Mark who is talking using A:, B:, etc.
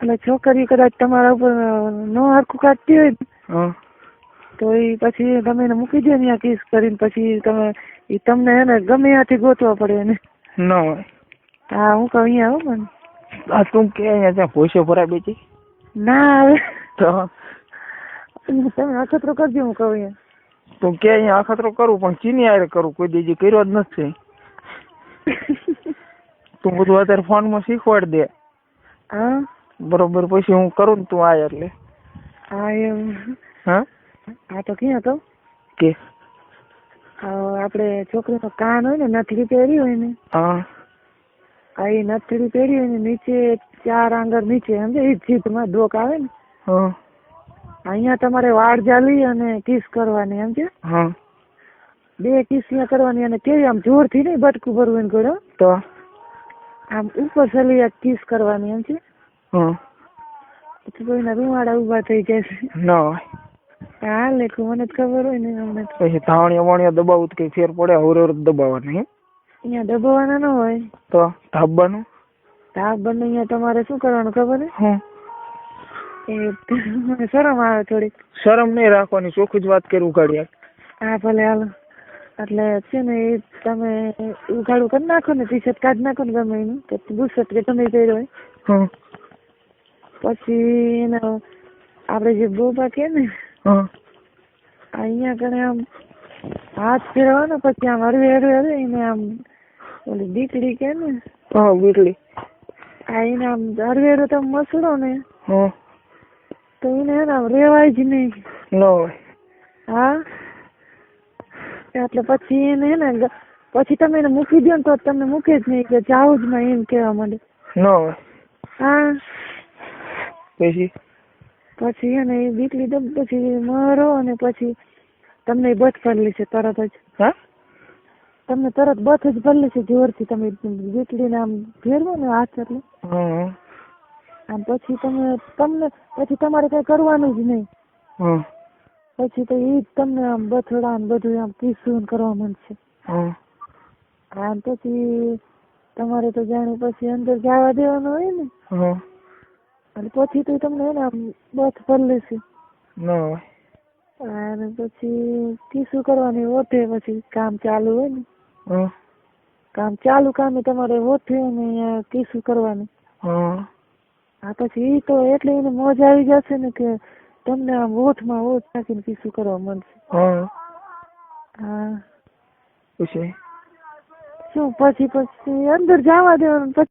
A: એટલે છોકરી કદાચ તમારા ઉપર નો હરખું કાઢતી હોય ને, તો એ પછી તમે એને મૂકી દો ને કિસ કરીને, પછી તમને એને ગમે ત્યાંથી ગોતવા પડે એને.
B: ન હોય.
A: હા હું કહું અહીંયા આવો મને.
B: આ તું કે અહીંયા ત્યાં ભૂસે ભરાય બેઠી
A: ના આવે
B: તો
A: તમે અખતરો કરજો. હું કહું અહીંયા
B: તું કે અહીંયા અખતરો કરું પણ ચીની આરે કરું, કોઈ દીજી કર્યો જ નથી. તું બધું અત્યારે ફોનમાં શીખવાડ દે.
A: હા
B: બરોબર, પછી હું કરું ને તું આય એટલે.
A: હા એમ.
B: હા
A: હા તો ક્યાં તો
B: કે
A: આપણે છોકરીનો કાન હોય ને, નથડી પહેરી હોય ને,
B: હા
A: એ નથડી પહેરી હોય ને, નીચે 4 આંગળ નીચે સમજે એ જીભમાં ડોક આવે ને,
B: હા
A: અહીંયા તમારે વાળ જાલી અને કિસ કરવાની સમજે.
B: હા
A: 2 કિસ ત્યાં કરવાની, અને કેવી આમ જોરથી નહીં બટકું ભરવું કરો,
B: તો
A: આમ ઉપર સલી કિસ કરવાની સમજે.
B: હા
A: પછી કોઈના રૂવાડા ઉભા થઈ જશે.
B: ન હોય.
A: હા લેખું મને જ ખબર હોય ને અમને.
B: પછી ધાવણીયા વાણીયા દબાવું તો કઈ ફેર પડે? હવર દબાવવાની
A: અહીંયા દબાવવાના ન હોય
B: તો ધાબવાનું
A: ધાબ બંને. અહીંયા તમારે શું કરવાનું ખબર
B: હું
A: એ શરમ આવે થોડીક.
B: શરમ નહીં રાખવાની, ચોખ્ખી જ વાત કરી ઉગાડી.
A: હા ભલે હાલો. એટલે છે ને એ તમે ઉઘાડું કરી નાખો ને, ટી શર્ટ કાઢી નાખો ને ગમે એનું, કે બુશર્ટ કે તમે પહેર્યો હોય. પછી એનો આપણે જે બોબા કે ને અહીંયા કણે આમ હાથ ફેરવાનો, પછી આમ હરવે હરવે એને આમ ઓલી દીકડી કે ને,
B: વીટલી
A: એને આમ હરવે હરવે તમે મસળો ને તો એને આમ રેવાય જ નહીં.
B: ન હોય.
A: હા એટલે પછી એને ને પછી તમે એને મૂકી દો ને તો તમને મૂકે જ નહીં, કે જાવ જ માં એમ કેવા માંડે.
B: ન હોય.
A: હા
B: પછી
A: એને એ દીકરી પછી મરો, અને પછી તમને બથ ભરલી છે તરત જ.
B: હા
A: તમને તરત બથ જ ભરલી છે જોરથી. તમે દીકરીને આમ ફેરવો ને હાથ એટલે આમ પછી તમને પછી તમારે કઈ કરવાનું જ નહીં. પછી તો એ જ તમને આમ બથડા ને બધું આમ કિસ્સું કરવા માંડશે. હા પછી તમારે તો જાણે પછી અંદર જવા દેવાનું હોય ને, અને પછી તો તમને એને આમ બથ ભરલી છે. અને પછી કિસ્સું કરવાની ઓઠે, પછી કામ ચાલુ હોય ને, કામ ચાલુ કામે તમારે ઓઠે ને કિસ્સું કરવાની. હા પછી એ તો એટલે એને મોજ આવી જશે ને કે તમને આમ ઓઠમાં ઓઠ નાખીને કિસ્સું કરવા મળશે. હા
B: પછી
A: શું પછી અંદર જવા દેવાનું. પછી